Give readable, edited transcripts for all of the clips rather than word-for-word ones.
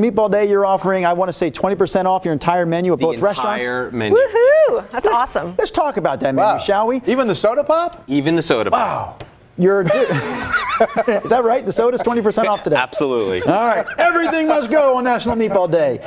Meatball Day, you're offering, I want to say, 20% off your entire menu at both restaurants. The entire menu. Woohoo! That's awesome. Let's talk about that menu, shall we? Even the soda pop? Even the soda pop. Wow. You're good. Is that right? The soda's 20% off today? Absolutely. All right. Everything must go on National Meatball Day.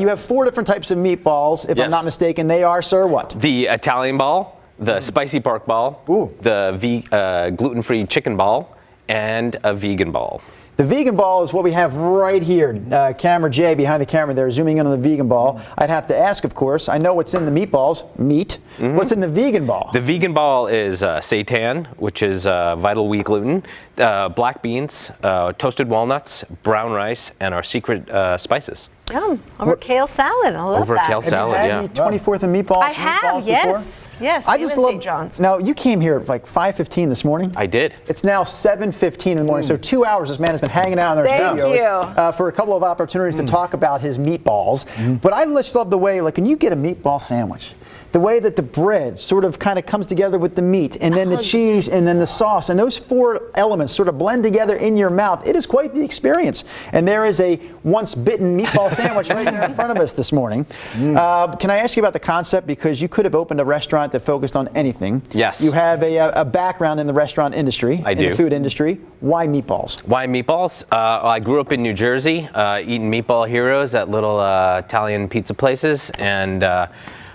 You have 4 different types of meatballs, if I'm not mistaken. They are, sir, what? The Italian ball, the spicy pork ball, the gluten-free chicken ball, and a vegan ball. The vegan ball is what we have right here. Camera J behind the camera there, zooming in on the vegan ball. I'd have to ask, of course, I know what's in the meatballs, meat. What's in the vegan ball? The vegan ball is seitan, which is vital wheat gluten, black beans, toasted walnuts, brown rice, and our secret spices. Yum. Over kale salad. I love that. Kale salad, have you had the 24th of meatballs? I have, yes. Before? Yes. I just love. John's. Now, you came here at like 5:15 this morning. I did. It's now 7:15 in the morning, so 2 hours this man has been hanging out in our studios for a couple of opportunities to talk about his meatballs. But I just love the way, like, when you get a meatball sandwich, the way that the bread sort of kind of comes together with the meat, and then the cheese, and then the sauce, and those 4 elements sort of blend together in your mouth. It is quite the experience. And there is a once bitten meatball sandwich right there in front of us this morning. Can I ask you about the concept? Because you could have opened a restaurant that focused on anything. Yes. You have a background in the restaurant industry, I do. in the food industry. Why meatballs? Why meatballs? I grew up in New Jersey, eating Meatball Heroes at little Italian pizza places, and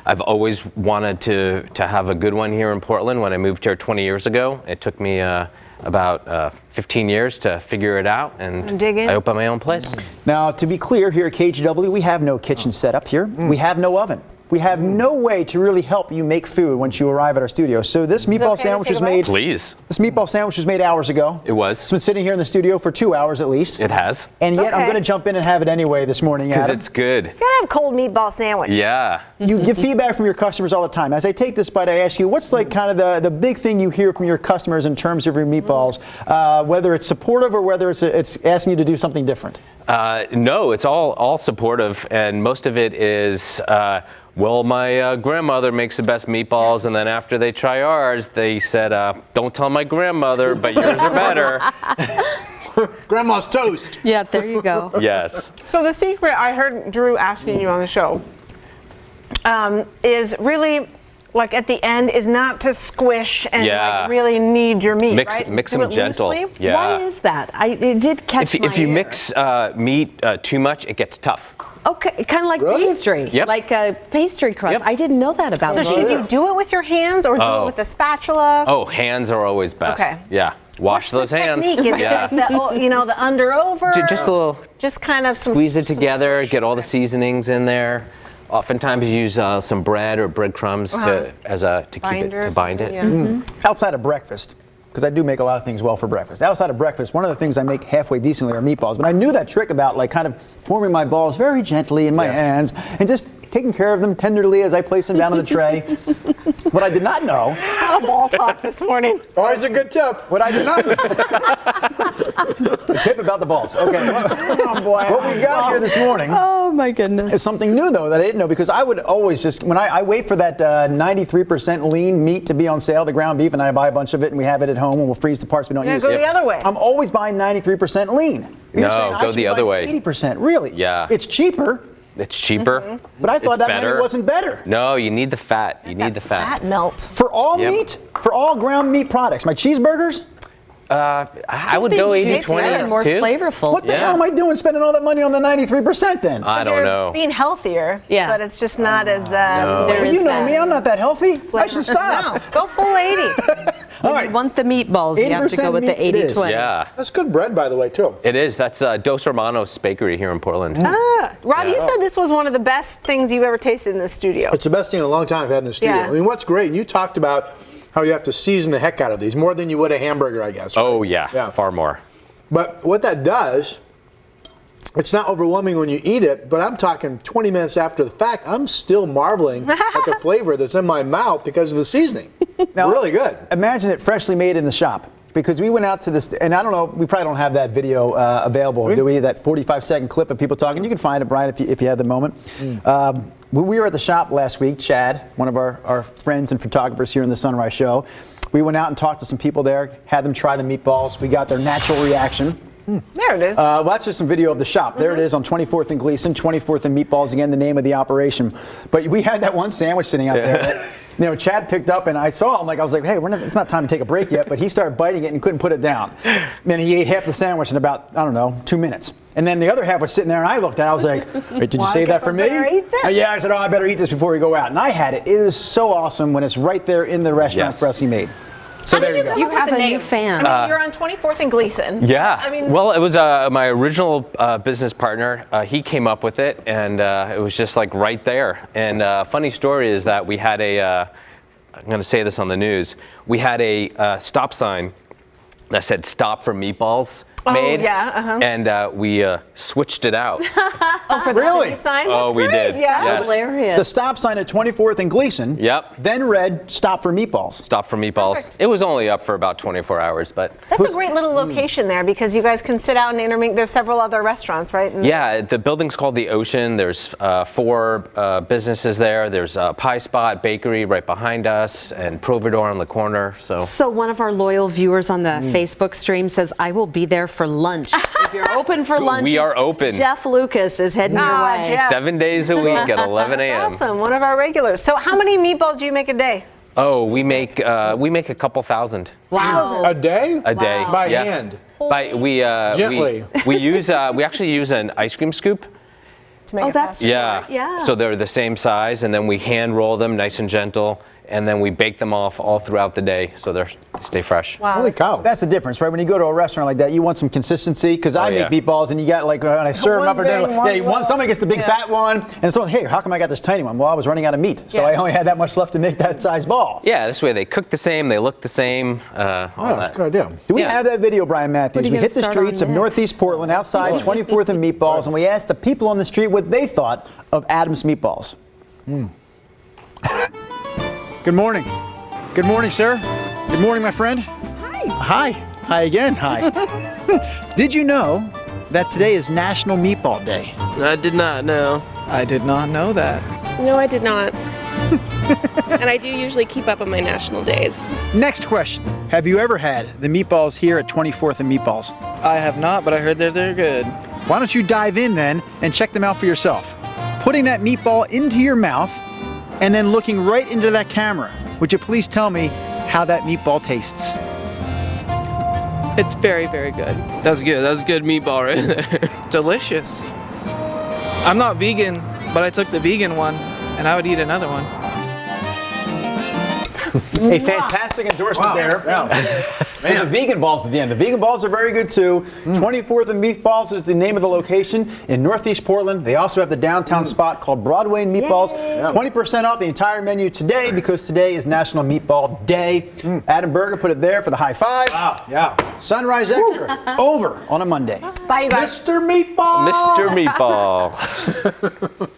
I've always wanted to have a good one here in Portland. When I moved here 20 years ago, it took me about 15 years to figure it out, and I opened my own place. Now, to be clear, here at KGW, we have no kitchen set up here. We have no oven. We have no way to really help you make food once you arrive at our studio. So this meatball sandwich was made. Please. This meatball sandwich was made hours ago. It was. It's been sitting here in the studio for 2 hours at least. It has. And yet I'm going to jump in and have it anyway this morning, Because Adam. it's good. You gotta have cold meatball sandwich. Yeah. You get feedback from your customers all the time. As I take this bite, I ask you, what's like kind of the big thing you hear from your customers in terms of your meatballs, whether it's supportive or whether it's asking you to do something different? No, it's all supportive, and most of it is, well, my grandmother makes the best meatballs, and then after they try ours, they said, don't tell my grandmother, but yours are better. Grandma's toast. Yeah, there you go. Yes. So the secret I heard Drew asking you on the show is really, like at the end, is not to squish and like really knead your meat, right? Mix them gentle. Loosely? Yeah. Why is that? It did catch my If you ear. mix meat too much, it gets tough. Okay, kind of like pastry, like a pastry crust. I didn't know that about So should you do it with your hands or do it with a spatula? Oh, hands are always best. Okay. Yeah. Wash those hands. Technique? Is it the under over? Just a little. Just kind of squeeze it together. Get all the seasonings in there. Oftentimes you use some bread or breadcrumbs to bind it. Yeah. Outside of breakfast, because I do make a lot of things well for breakfast. Outside of breakfast, one of the things I make halfway decently are meatballs. But I knew that trick about like kind of forming my balls very gently in my hands and just taking care of them tenderly as I place them down on the tray. What I did not know. Ball talk this morning. Always a good tip. What I did not know. The tip about the balls. Okay. Oh boy. What we got here this morning. Oh my goodness. Is something new though that I didn't know, because I would always just, when I wait for that 93% lean meat to be on sale, the ground beef, and I buy a bunch of it and we have it at home and we'll freeze the parts we don't use. Go the other way. I'm always buying 93% lean. You're saying I go should the be other buying way. 80%, really? Yeah. It's cheaper. It's cheaper. But I thought that meant it wasn't better. No, you need the fat. You need the fat. Fat melt. For all meat? For all ground meat products? My cheeseburgers? I would go 80-20 more too. flavorful. What the hell am I doing spending all that money on the 93% then? I don't know. Being healthier, but it's just not as Well, you know me, I'm not that healthy. I should stop. No, go full 80. All right. You want the meatballs, you have to go with the 80-20. Yeah. That's good bread, by the way, too. It is. That's Dos Hermanos Bakery here in Portland. Rob, you said this was one of the best things you've ever tasted in the studio. It's the best thing in a long time I've had in the studio. Yeah. I mean, what's great, you talked about how you have to season the heck out of these, more than you would a hamburger, I guess. Right? Oh, yeah. Far more. But what that does, it's not overwhelming when you eat it, but I'm talking 20 minutes after the fact, I'm still marveling at the flavor that's in my mouth because of the seasoning. Now, really good. Imagine it freshly made in the shop. Because we went out to this, and I don't know, we probably don't have that video available, do we? That 45-second clip of people talking. You can find it, Brian, if you had the moment. We were at the shop last week, Chad, one of our friends and photographers here in the Sunrise Show. We went out and talked to some people there, had them try the meatballs. We got their natural reaction. There it is. Well, that's just some video of the shop. There it is on 24th and Gleason, 24th and Meatballs, again, the name of the operation. But we had that one sandwich sitting out there that, Chad picked up, and I saw him, I was like, hey, it's not time to take a break yet, but he started biting it and couldn't put it down. Then he ate half the sandwich in about, I don't know, 2 minutes. And then the other half was sitting there, and I looked at it, I was like, wait, did you save that for me? Yeah, I said, I better eat this before we go out. And I had it. It was so awesome when it's right there in the restaurant freshly made. So there you go. You have a new fan. I mean, you're on 24th and Gleason. Yeah. I mean, well, it was my original business partner. He came up with it, and it was just like right there. And funny story is that we had I'm going to say this on the news. We had a stop sign that said "Stop for Meatballs" made. Oh, yeah. And we switched it out. For the Really? city sign? Oh, That's we great. did. Yeah. Yes. Hilarious. The stop sign at 24th and Gleason. Yep. Then read "Stop for Meatballs." Stop for Meatballs. Perfect. It was only up for about 24 hours, but. That's a great little location there because you guys can sit out and intermingle. There's several other restaurants, right? And Yeah, the building's called the Ocean. There's 4 businesses there. There's a Pie Spot Bakery right behind us, and Providor on the corner. So one of our loyal viewers on the Facebook stream says, I will be there for lunch. If you're open for lunch, We are open. Jeff Lucas is heading your way. Jeff. 7 days a week at 11 a.m. Awesome. One of our regulars. So how many meatballs do you make a day? Oh, we make a couple thousand Wow. A day? a day. By Yeah. hand. Gently. We actually use an ice cream scoop. To make Oh, it that's fast? smart. Yeah. So they're the same size, and then we hand roll them nice and gentle, and then we bake them off all throughout the day, so they stay fresh. Wow. Holy cow. That's the difference, right? When you go to a restaurant like that, you want some consistency. Because I yeah. make meatballs, and you got when I serve them up or One's down, big, one's somebody gets the big yeah. fat one, and so hey, how come I got this tiny one? Well, I was running out of meat, so Yeah. I only had that much left to make that size ball. Yeah, this way they cook the same, they look the same, all Oh, that's that. a good idea. Do we Yeah. have that video, Brian Matthews? What are We you hit the gonna start streets on of next? Northeast Portland, outside 24th and Meatballs, and we asked the people on the street what they thought of Adam's Meatballs. Good morning. Good morning, sir. Good morning, my friend. Hi. Hi. Hi again. Hi. Did you know that today is National Meatball Day? I did not know. I did not know that. No, I did not. And I do usually keep up on my national days. Next question. Have you ever had the meatballs here at 24th and Meatballs? I have not, but I heard they're good. Why don't you dive in then and check them out for yourself? Putting that meatball into your mouth and then looking right into that camera. Would you please tell me how that meatball tastes? It's very, very good. That's good. That's a good meatball right there. Delicious. I'm not vegan, but I took the vegan one, and I would eat another one. A fantastic endorsement there. And the vegan balls at the end. The vegan balls are very good too. 24th and Meatballs is the name of the location in Northeast Portland. They also have the downtown spot called Broadway and Meatballs. 20% off the entire menu today because today is National Meatball Day. Adam Berger put it there for the high five. Wow, yeah. Sunrise Extra over on a Monday. Bye, you guys. Mr. Meatball! Mr. Meatball.